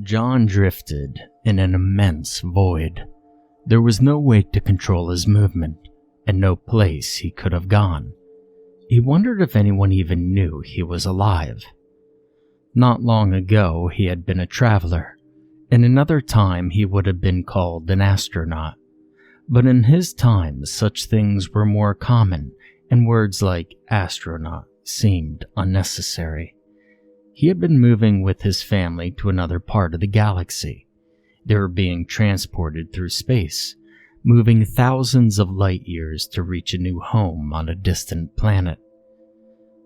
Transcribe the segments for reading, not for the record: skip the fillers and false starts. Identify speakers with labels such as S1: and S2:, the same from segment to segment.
S1: John drifted in an immense void. There was no way to control his movement, and no place he could have gone. He wondered if anyone even knew he was alive. Not long ago, he had been a traveler. In another time, he would have been called an astronaut. But in his time, such things were more common, and words like astronaut seemed unnecessary. He had been moving with his family to another part of the galaxy. They were being transported through space, moving thousands of light years to reach a new home on a distant planet.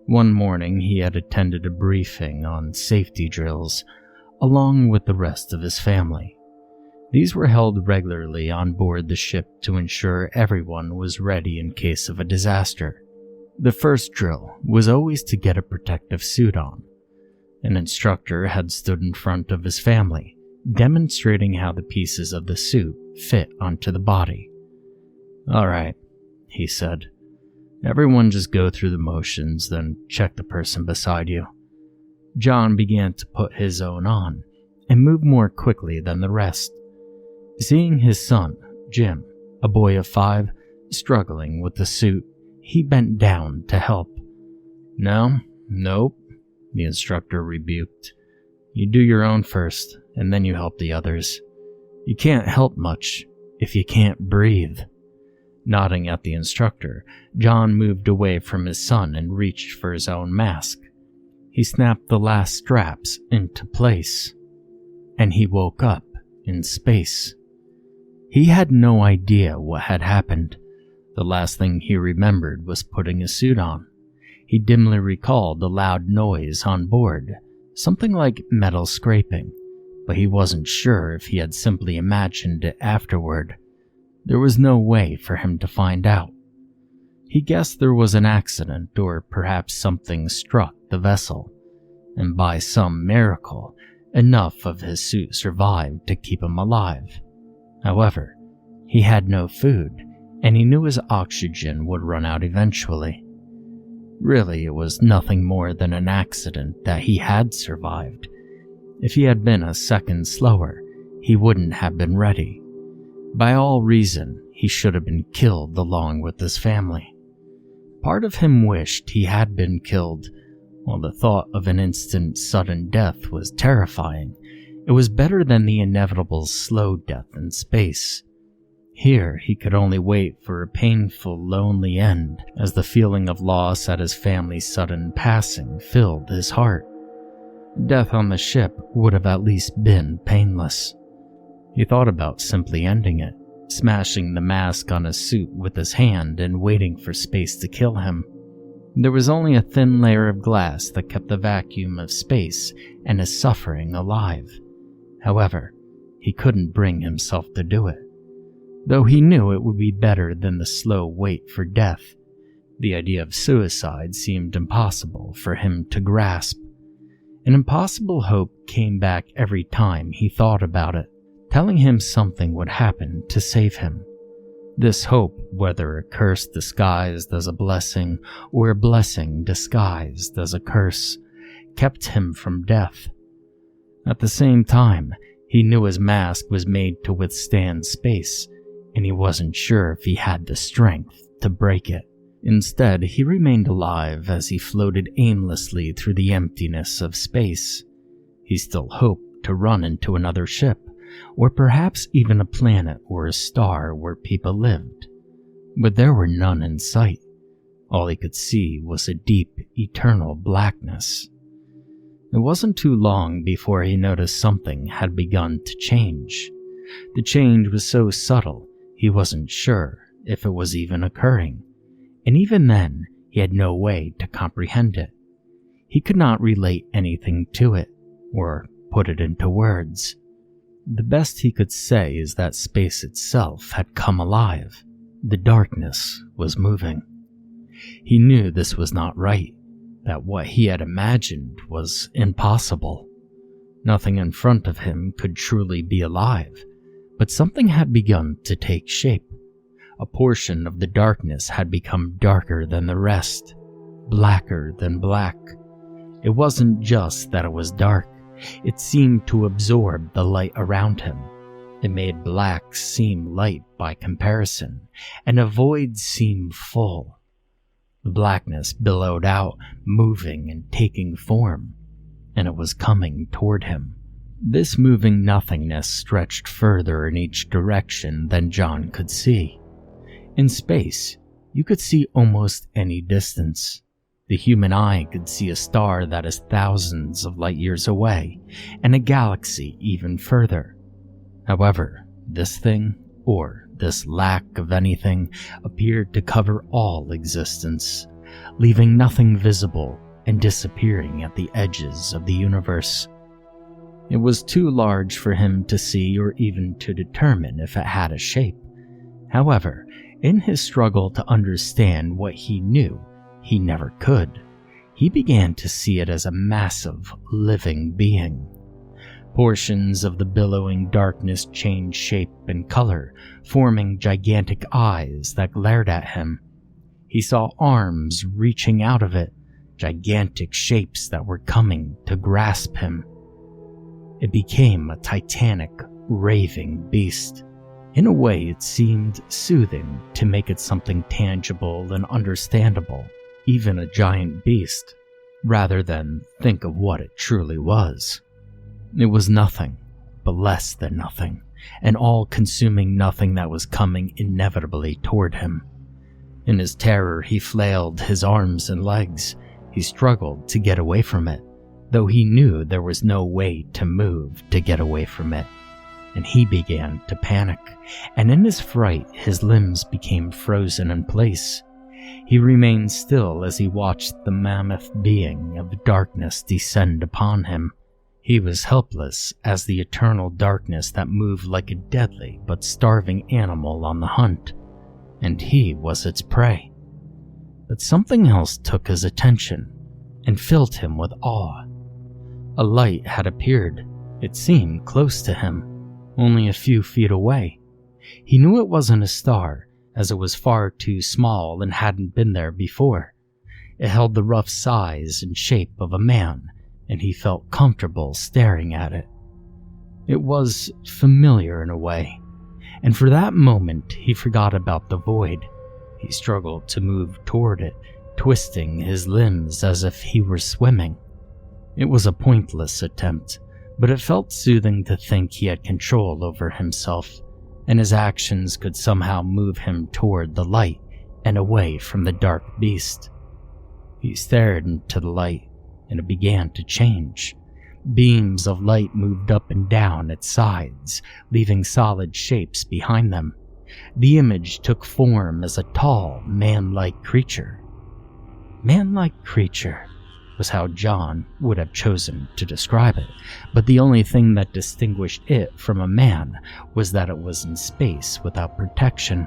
S1: One morning, he had attended a briefing on safety drills, along with the rest of his family. These were held regularly on board the ship to ensure everyone was ready in case of a disaster. The first drill was always to get a protective suit on. An instructor had stood in front of his family, demonstrating how the pieces of the suit fit onto the body. "All right," he said. "Everyone just go through the motions, then check the person beside you." John began to put his own on, and move more quickly than the rest. Seeing his son, Jim, a boy of 5, struggling with the suit, he bent down to help. Nope, the instructor rebuked. "You do your own first, and then you help the others. You can't help much if you can't breathe." Nodding at the instructor, John moved away from his son and reached for his own mask. He snapped the last straps into place, and he woke up in space. He had no idea what had happened. The last thing he remembered was putting a suit on. He dimly recalled the loud noise on board, something like metal scraping, but he wasn't sure if he had simply imagined it afterward. There was no way for him to find out. He guessed there was an accident, or perhaps something struck the vessel, and by some miracle, enough of his suit survived to keep him alive. However, he had no food, and he knew his oxygen would run out eventually. Really, it was nothing more than an accident that he had survived. If he had been a second slower, he wouldn't have been ready. By all reason, he should have been killed along with his family. Part of him wished he had been killed. While the thought of an instant sudden death was terrifying, it was better than the inevitable slow death in space. Here, he could only wait for a painful, lonely end, as the feeling of loss at his family's sudden passing filled his heart. Death on the ship would have at least been painless. He thought about simply ending it, smashing the mask on his suit with his hand and waiting for space to kill him. There was only a thin layer of glass that kept the vacuum of space and his suffering alive. However, he couldn't bring himself to do it. Though he knew it would be better than the slow wait for death, the idea of suicide seemed impossible for him to grasp. An impossible hope came back every time he thought about it, telling him something would happen to save him. This hope, whether a curse disguised as a blessing or a blessing disguised as a curse, kept him from death. At the same time, he knew his mask was made to withstand space, and he wasn't sure if he had the strength to break it. Instead, he remained alive as he floated aimlessly through the emptiness of space. He still hoped to run into another ship, or perhaps even a planet or a star where people lived. But there were none in sight. All he could see was a deep, eternal blackness. It wasn't too long before he noticed something had begun to change. The change was so subtle, he wasn't sure if it was even occurring, and even then, he had no way to comprehend it. He could not relate anything to it, or put it into words. The best he could say is that space itself had come alive. The darkness was moving. He knew this was not right, that what he had imagined was impossible. Nothing in front of him could truly be alive, but something had begun to take shape. A portion of the darkness had become darker than the rest, blacker than black. It wasn't just that it was dark, It seemed to absorb the light around him. It made black seem light by comparison, and a void seem full. The blackness billowed out, moving and taking form, and it was coming toward him. This moving nothingness stretched further in each direction than John could see. In space, you could see almost any distance. The human eye could see a star that is thousands of light years away, and a galaxy even further. However, this thing, or this lack of anything, appeared to cover all existence, leaving nothing visible and disappearing at the edges of the universe. It was too large for him to see or even to determine if it had a shape. However, in his struggle to understand what he knew he never could, he began to see it as a massive, living being. Portions of the billowing darkness changed shape and color, forming gigantic eyes that glared at him. He saw arms reaching out of it, gigantic shapes that were coming to grasp him. It became a titanic, raving beast. In a way, it seemed soothing to make it something tangible and understandable, even a giant beast, rather than think of what it truly was. It was nothing, but less than nothing, an all-consuming nothing that was coming inevitably toward him. In his terror, he flailed his arms and legs. He struggled to get away from it, though he knew there was no way to move to get away from it. And he began to panic, and in his fright, his limbs became frozen in place. He remained still as he watched the mammoth being of darkness descend upon him. He was helpless as the eternal darkness that moved like a deadly but starving animal on the hunt, and he was its prey. But something else took his attention and filled him with awe. A light had appeared. It seemed close to him, only a few feet away. He knew it wasn't a star, as it was far too small and hadn't been there before. It held the rough size and shape of a man, and he felt comfortable staring at it. It was familiar in a way, and for that moment he forgot about the void. He struggled to move toward it, twisting his limbs as if he were swimming. It was a pointless attempt, but it felt soothing to think he had control over himself, and his actions could somehow move him toward the light and away from the dark beast. He stared into the light, and it began to change. Beams of light moved up and down its sides, leaving solid shapes behind them. The image took form as a tall, man-like creature. Man-like creature was how John would have chosen to describe it, but the only thing that distinguished it from a man was that it was in space without protection.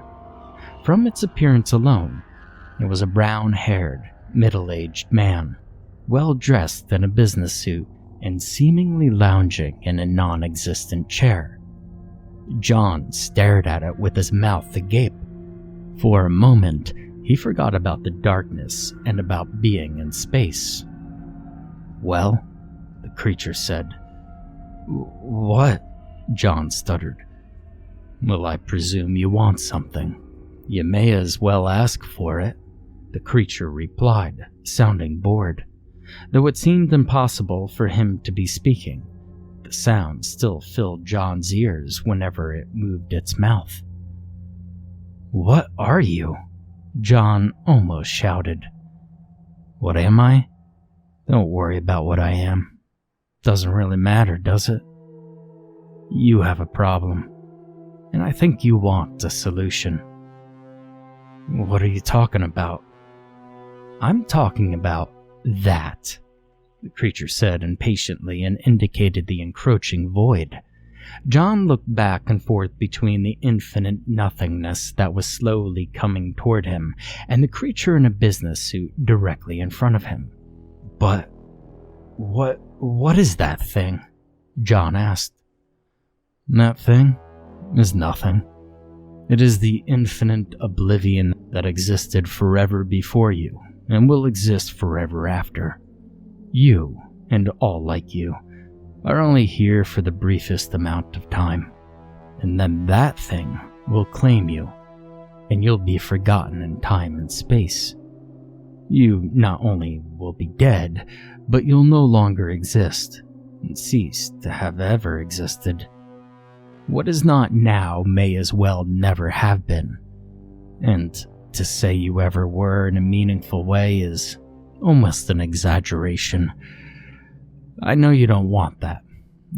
S1: From its appearance alone, it was a brown-haired, middle-aged man, well-dressed in a business suit and seemingly lounging in a non-existent chair. John stared at it with his mouth agape. For a moment, he forgot about the darkness and about being in space. "Well," the creature said. "What?" John stuttered. "Well, I presume you want something. You may as well ask for it," the creature replied, sounding bored. Though it seemed impossible for him to be speaking, the sound still filled John's ears whenever it moved its mouth. "What are you?" John almost shouted. "What am I? Don't worry about what I am. Doesn't really matter, does it? You have a problem, and I think you want a solution." "What are you talking about?" "I'm talking about that," the creature said impatiently and indicated the encroaching void. John looked back and forth between the infinite nothingness that was slowly coming toward him and the creature in a business suit directly in front of him. "But what is that thing?" John asked. "That thing is nothing. It is the infinite oblivion that existed forever before you and will exist forever after. You, and all like you, are only here for the briefest amount of time, and then that thing will claim you, and you'll be forgotten in time and space. You not only will be dead, but you'll no longer exist, and cease to have ever existed. What is not now may as well never have been, and to say you ever were in a meaningful way is almost an exaggeration. I know you don't want that,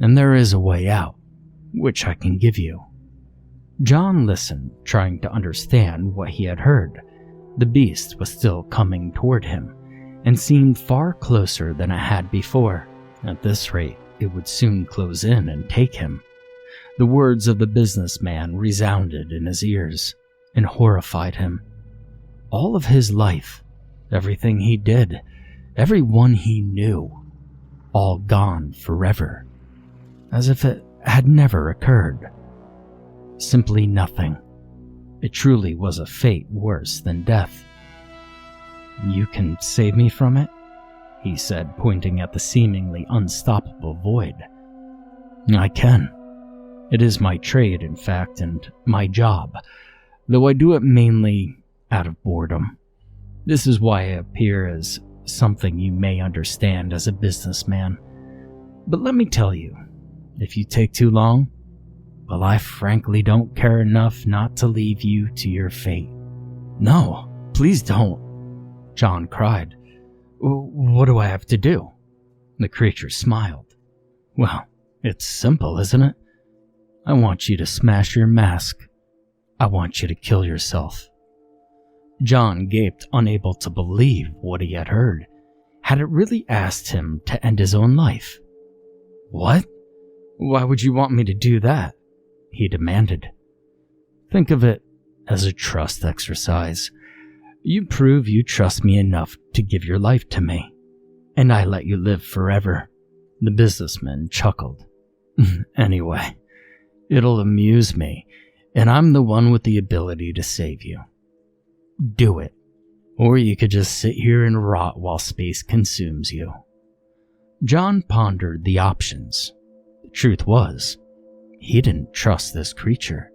S1: and there is a way out, which I can give you. John listened, trying to understand what he had heard. The beast was still coming toward him, and seemed far closer than it had before. At this rate, it would soon close in and take him. The words of the businessman resounded in his ears, and horrified him. All of his life, everything he did, everyone he knew, all gone forever, as if it had never occurred. Simply nothing. It truly was a fate worse than death. "You can save me from it?" he said, pointing at the seemingly unstoppable void. "I can. It is my trade, in fact, and my job, though I do it mainly out of boredom. This is why I appear as something you may understand as a businessman. But let me tell you, if you take too long, well, I frankly don't care enough not to leave you to your fate." "No, please don't," John cried. "What do I have to do?" The creature smiled. "Well, it's simple, isn't it? I want you to smash your mask. I want you to kill yourself." John gaped, unable to believe what he had heard. Had it really asked him to end his own life? "What? Why would you want me to do that?" he demanded. "Think of it as a trust exercise. You prove you trust me enough to give your life to me, and I let you live forever." The businessman chuckled. "Anyway, it'll amuse me, and I'm the one with the ability to save you. Do it, or you could just sit here and rot while space consumes you." John pondered the options. The truth was, he didn't trust this creature.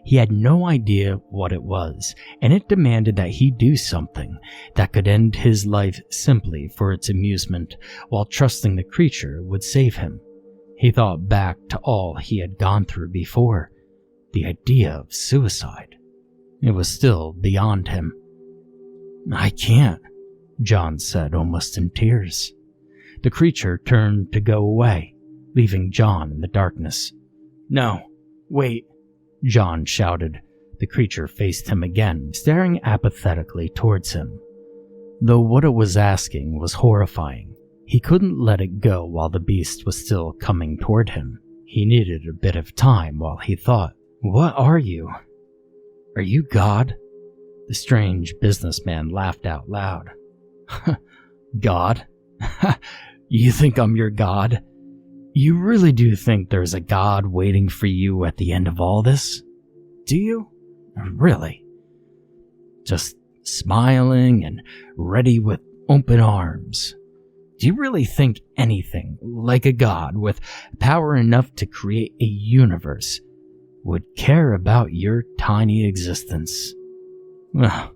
S1: He had no idea what it was, and it demanded that he do something that could end his life simply for its amusement, while trusting the creature would save him. He thought back to all he had gone through before. The idea of suicide. It was still beyond him. "I can't," John said, almost in tears. The creature turned to go away, leaving John in the darkness. "No, wait," John shouted. The creature faced him again, staring apathetically towards him. Though what it was asking was horrifying, he couldn't let it go while the beast was still coming toward him. He needed a bit of time while he thought. "What are you? Are you God?" The strange businessman laughed out loud. "God? You think I'm your God? You really do think there's a God waiting for you at the end of all this? Do you? Really? Just smiling and ready with open arms? Do you really think anything like a God with power enough to create a universe would care about your tiny existence? Well,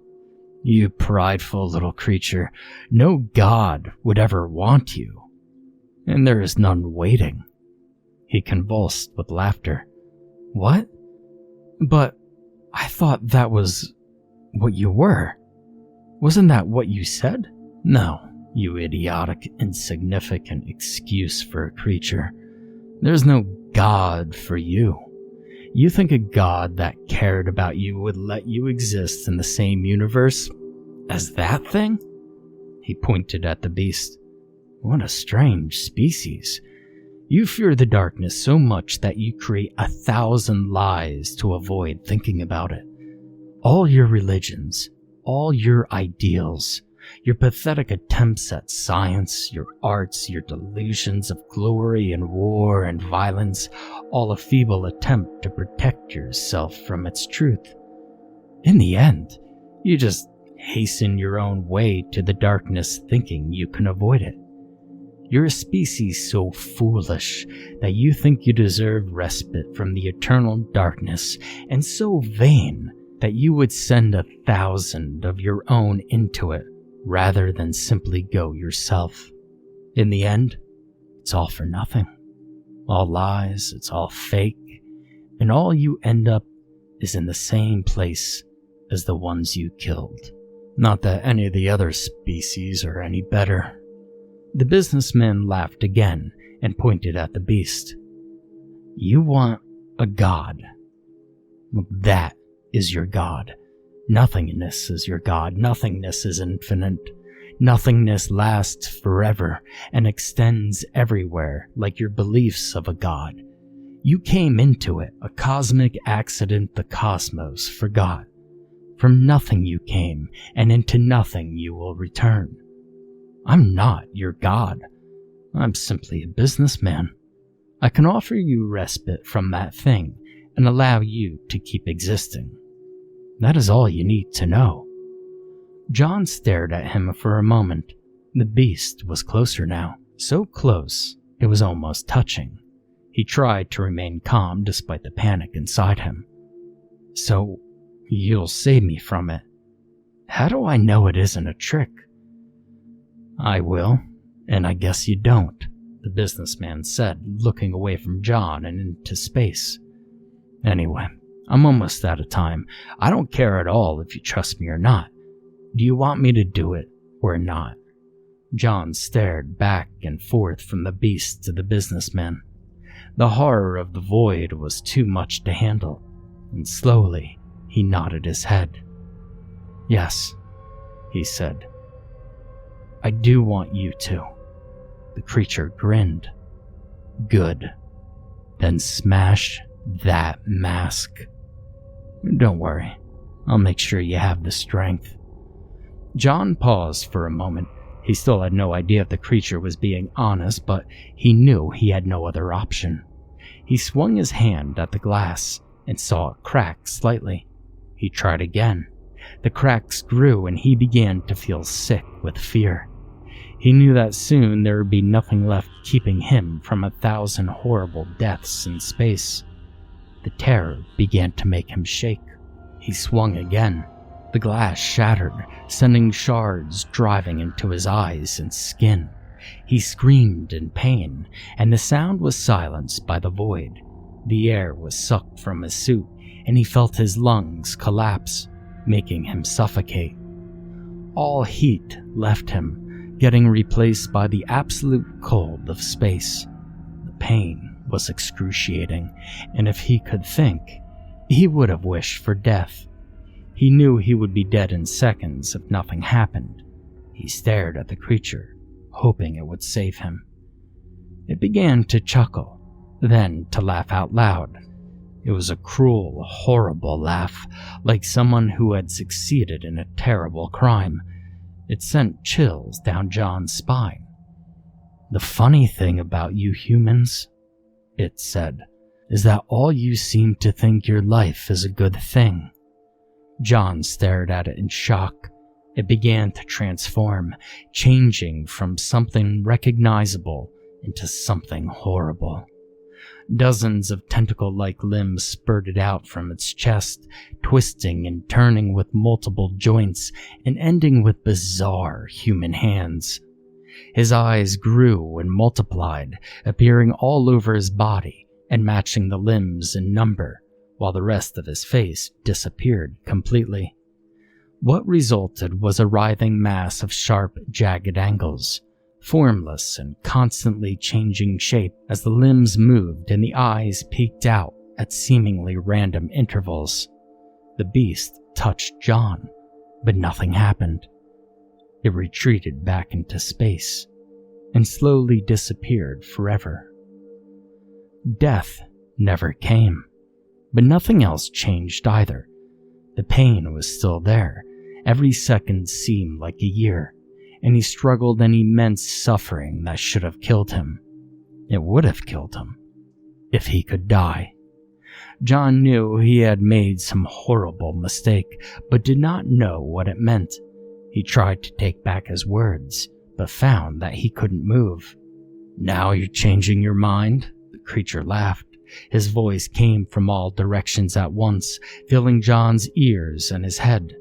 S1: you prideful little creature, no God would ever want you. And there is none waiting." He convulsed with laughter. "What? But I thought that was what you were. Wasn't that what you said?" "No, you idiotic, insignificant excuse for a creature. There's no God for you. You think a God that cared about you would let you exist in the same universe as that thing?" He pointed at the beast. "What a strange species. You fear the darkness so much that you create 1,000 lies to avoid thinking about it. All your religions, all your ideals, your pathetic attempts at science, your arts, your delusions of glory and war and violence, all a feeble attempt to protect yourself from its truth. In the end, you just hasten your own way to the darkness thinking you can avoid it. You're a species so foolish that you think you deserve respite from the eternal darkness, and so vain that you would send 1,000 of your own into it rather than simply go yourself. In the end, it's all for nothing. All lies, it's all fake, and all you end up is in the same place as the ones you killed. Not that any of the other species are any better. The businessman laughed again and pointed at the beast. You want a god. Well, that is your god. Nothingness is your god. Nothingness is infinite. Nothingness lasts forever and extends everywhere like your beliefs of a god. You came into it, a cosmic accident the cosmos forgot. From nothing you came, and into nothing you will return. I'm not your god. I'm simply a businessman. I can offer you respite from that thing and allow you to keep existing. That is all you need to know. John stared at him for a moment. The beast was closer now, so close it was almost touching. He tried to remain calm despite the panic inside him. So, you'll save me from it. How do I know it isn't a trick? I will, and I guess you don't, the businessman said, looking away from John and into space. Anyway, I'm almost out of time. I don't care at all if you trust me or not. Do you want me to do it or not? John stared back and forth from the beast to the businessman. The horror of the void was too much to handle, and slowly he nodded his head. Yes, he said. I do want you to. The creature grinned. Good. Then smash that mask. Don't worry. I'll make sure you have the strength. John paused for a moment. He still had no idea if the creature was being honest, but he knew he had no other option. He swung his hand at the glass and saw it crack slightly. He tried again. The cracks grew and he began to feel sick with fear. He knew that soon there would be nothing left keeping him from 1,000 horrible deaths in space. The terror began to make him shake. He swung again. The glass shattered, sending shards driving into his eyes and skin. He screamed in pain, and the sound was silenced by the void. The air was sucked from his suit, and he felt his lungs collapse, making him suffocate. All heat left him, getting replaced by the absolute cold of space. The pain was excruciating, and if he could think, he would have wished for death. He knew he would be dead in seconds if nothing happened. He stared at the creature, hoping it would save him. It began to chuckle, then to laugh out loud. It was a cruel, horrible laugh, like someone who had succeeded in a terrible crime. It sent chills down John's spine. The funny thing about you humans, it said, is that all you seem to think your life is a good thing. John stared at it in shock. It began to transform, changing from something recognizable into something horrible. Dozens of tentacle-like limbs spurted out from its chest, twisting and turning with multiple joints and ending with bizarre human hands. His eyes grew and multiplied, appearing all over his body and matching the limbs in number, while the rest of his face disappeared completely. What resulted was a writhing mass of sharp, jagged angles, formless and constantly changing shape as the limbs moved and the eyes peeked out at seemingly random intervals. The beast touched John, but nothing happened. It retreated back into space and slowly disappeared forever. Death never came, but nothing else changed either. The pain was still there. Every second seemed like a year, and he struggled in immense suffering that should have killed him. It would have killed him, if he could die. John knew he had made some horrible mistake, but did not know what it meant. He tried to take back his words, but found that he couldn't move. Now you're changing your mind?" The creature laughed. His voice came from all directions at once, filling John's ears and his head.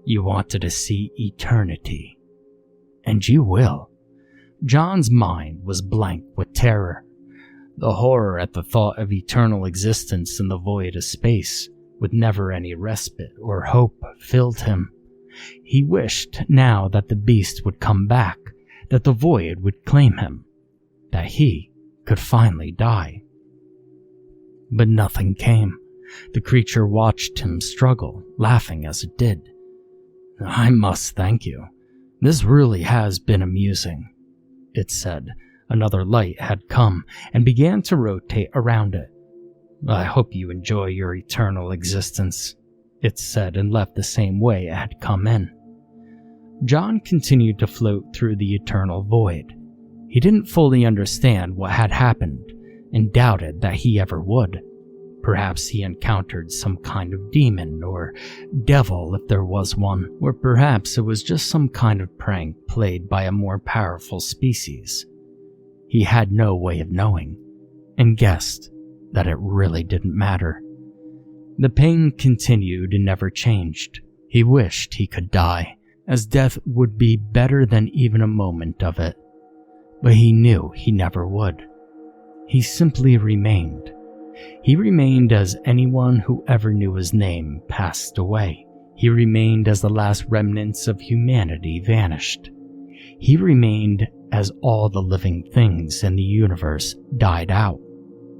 S1: "You wanted to see eternity. And you will." John's mind was blank with terror. The horror at the thought of eternal existence in the void of space, with never any respite or hope, filled him. He wished now that the beast would come back, that the void would claim him, that he could finally die. But nothing came. The creature watched him struggle, laughing as it did. "I must thank you. This really has been amusing," it said. Another light had come and began to rotate around it. "I hope you enjoy your eternal existence," it said, and left the same way it had come in. John continued to float through the eternal void. He didn't fully understand what had happened and doubted that he ever would. Perhaps he encountered some kind of demon or devil if there was one, or perhaps it was just some kind of prank played by a more powerful species. He had no way of knowing, and guessed that it really didn't matter. The pain continued and never changed. He wished he could die, as death would be better than even a moment of it. But he knew he never would. He simply remained. He remained as anyone who ever knew his name passed away. He remained as the last remnants of humanity vanished. He remained as all the living things in the universe died out,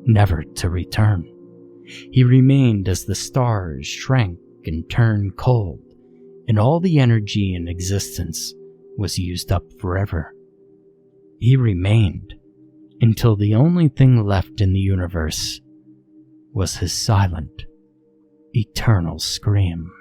S1: never to return. He remained as the stars shrank and turned cold, and all the energy in existence was used up forever. He remained until the only thing left in the universe was his silent, eternal scream.